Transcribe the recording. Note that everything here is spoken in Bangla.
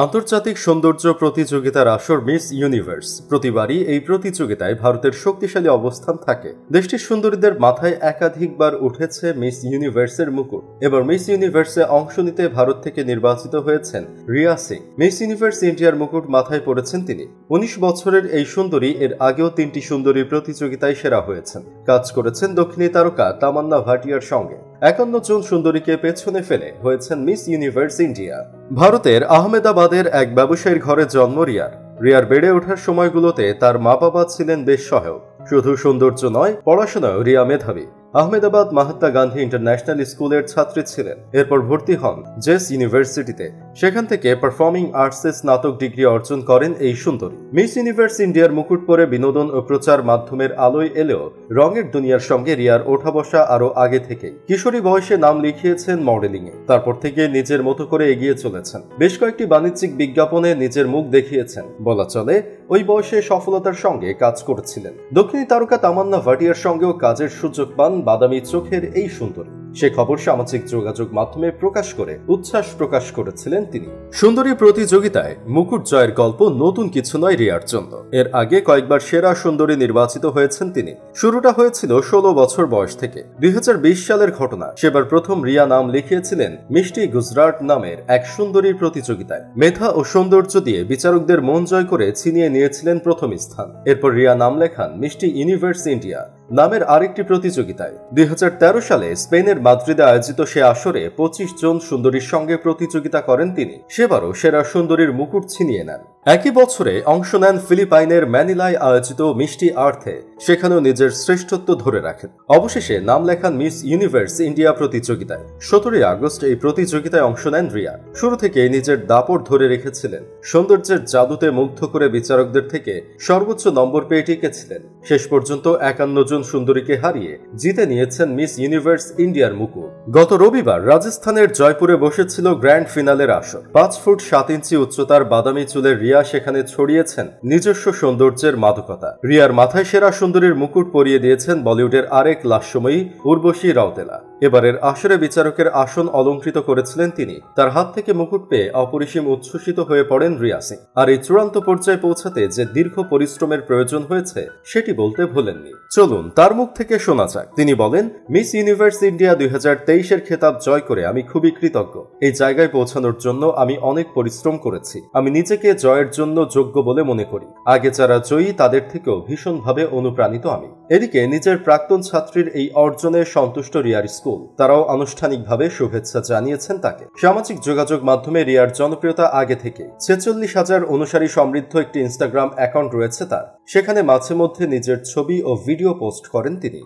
আন্তর্জাতিক সৌন্দর্য প্রতিযোগিতার আসর মিস ইউনিভার্স। প্রতিবারই এই প্রতিযোগিতায় ভারতের শক্তিশালী অবস্থান থাকে। দেশটির সুন্দরীদের মাথায় একাধিকবার উঠেছে মিস ইউনিভার্সের মুকুট। এবার মিস ইউনিভার্সে অংশ নিতে ভারত থেকে নির্বাচিত হয়েছেন রিয়া সিং। মিস ইউনিভার্স ইন্ডিয়ার মুকুট মাথায় পড়েছেন তিনি। ১৯ বছরের এই সুন্দরী এর আগেও ৩টি সুন্দরী প্রতিযোগিতায় সেরা হয়েছেন। কাজ করেছেন দক্ষিণী তারকা তামান্না ভাটিয়ার সঙ্গে। ৫১ জন সুন্দরীকে পেছনে ফেলে হয়েছেন মিস ইউনিভার্স ইন্ডিয়া। ভারতের আহমেদাবাদের এক ব্যবসায়ীর ঘরে জন্ম রিয়ার বেড়ে ওঠার সময়গুলোতে তার মা বাবা ছিলেন বেশ সহায়ক। শুধু সৌন্দর্য নয়, পড়াশোনায় রিয়া মেধাবী। আহমেদাবাদ মহাত্মা গান্ধী ইন্টারন্যাশনাল স্কুলের ছাত্রী ছিলেন। এরপর ভর্তি হন জেস ইউনিভার্সিটিতে। সেখান থেকে পারফর্মিং আর্টসে স্নাতক ডিগ্রি অর্জন করেন এই সুন্দরী। মিস ইউনিভার্স ইন্ডিয়ার মুকুট পরে বিনোদন ও প্রচার মাধ্যমের আলোয় এলেও রঙের দুনিয়ার সঙ্গে রিয়ার ওঠা বসা আরও আগে থেকেই। কিশোরী বয়সে নাম লিখিয়েছেন মডেলিংয়ে, তারপর থেকে নিজের মতো করে এগিয়ে চলেছেন। বেশ কয়েকটি বাণিজ্যিক বিজ্ঞাপনে নিজের মুখ দেখিয়েছেন। বলা চলে ওই বয়সে সফলতার সঙ্গে কাজ করেছিলেন। দক্ষিণী তারকা তামান্না ভাটিয়ার সঙ্গেও কাজের সুযোগ পান বাদামি চোখের এই সুন্দরী। সে খবর সামাজিক যোগাযোগ মাধ্যমে প্রকাশ করে উচ্ছ্বাস প্রকাশ করেছিলেন তিনি। সুন্দরী প্রতিযোগিতায় মুকুট জয়ের গল্প নতুন কিছু নয় রিয়ার জন্য। এর আগে কয়েকবার সেরা সুন্দরী নির্বাচিত হয়েছেন তিনি। শুরুটা হয়েছিল ১৬ বছর বয়স থেকে। ২০২০ সালের ঘটনা। সেবার প্রথম রিয়া নাম লিখিয়েছিলেন মিষ্টি গুজরাট নামের এক সুন্দরী প্রতিযোগিতায়। মেধা ও সৌন্দর্য দিয়ে বিচারকদের মন জয় করে ছিনিয়ে নিয়েছিলেন প্রথম স্থান। এরপর রিয়া নাম লেখান মিষ্টি ইউনিভার্স ইন্ডিয়া নামের আরেকটি প্রতিযোগিতায়। ২০১৩ সালে স্পেনের মাদ্রিদে আয়োজিত সে আসরে ২৫ জন সুন্দরীর সঙ্গে প্রতিযোগিতা করেন তিনি। সেবারও সেরা সুন্দরীর মুকুট ছিনিয়ে নেন। একই বছরে অংশ নেন ফিলিপাইনের ম্যানিলায় আয়োজিত মিষ্টি আর্থে। সেখানেও নিজের শ্রেষ্ঠত্ব ধরে রাখেন। অবশেষে নাম লেখান মিস ইউনিভার্স ইন্ডিয়া প্রতিযোগিতায়। ১৭ আগস্ট এই প্রতিযোগিতায় অংশ নেন রিয়া। শুরু থেকে নিজের দাপট ধরে রেখেছিলেন। সৌন্দর্যের জাদুতে মুগ্ধ করে বিচারকদের থেকে সর্বোচ্চ নম্বর পেয়ে টিকেছিলেন। শেষ পর্যন্ত ৫১ জন সুন্দরীকে হারিয়ে জিতে নিয়েছেন মিস ইউনিভার্স ইন্ডিয়ার মুকুট। গত রবিবার রাজস্থানের জয়পুরে বসেছিল গ্র্যান্ড ফিনালের আসর। ৫ ফুট ৭ ইঞ্চি উচ্চতার বাদামি চুলের রিয়া সেখানে ছড়িয়েছেন নিজস্ব সৌন্দর্যের মাদকতা। রিয়ার মাথায় সেরা সুন্দরীর মুকুট পরিয়ে দিয়েছেন বলিউডের আরেক লাস্যময়ী উর্বশী রাউতেলা। এবারের আসরে বিচারকের আসন অলঙ্কৃত করেছিলেন তিনি। তার হাত থেকে মুকুট পেয়ে অপরিসীম উচ্ছ্বসিত হয়ে পড়েন রিয়া সিং। আর এই চূড়ান্ত পর্যায়ে পৌঁছাতে যে দীর্ঘ পরিশ্রমের প্রয়োজন হয়েছে সেটি বলতে ভোলেননি। চলুন তার মুখ থেকে শোনা যাক। তিনি বলেন, মিস ইউনিভার্স ইন্ডিয়া ২০২৩-এর খেতাব জয় করে আমি খুবই কৃতজ্ঞ। এই জায়গায় পৌঁছানোর জন্য আমি অনেক পরিশ্রম করেছি। আমি নিজেকে জয়ের জন্য যোগ্য বলে মনে করি। আগে যারা জয়ী তাদের থেকেও ভীষণভাবে অনুপ্রাণিত আমি। এদিকে নিজের প্রাক্তন ছাত্রীর এই অর্জনে সন্তুষ্ট রিয়ার স্কুল। তারাও আনুষ্ঠানিকভাবে শুভেচ্ছা জানিয়েছেন তাকে। সামাজিক যোগাযোগ মাধ্যমে রিয়ার জনপ্রিয়তা আগে থেকে। ৪৬,০০০ অনুসারী সমৃদ্ধ একটি ইনস্টাগ্রাম অ্যাকাউন্ট রয়েছে তার। সেখানে মাঝে মধ্যে নিজের ছবি ও ভিডিও পোস্ট করেন তিনি।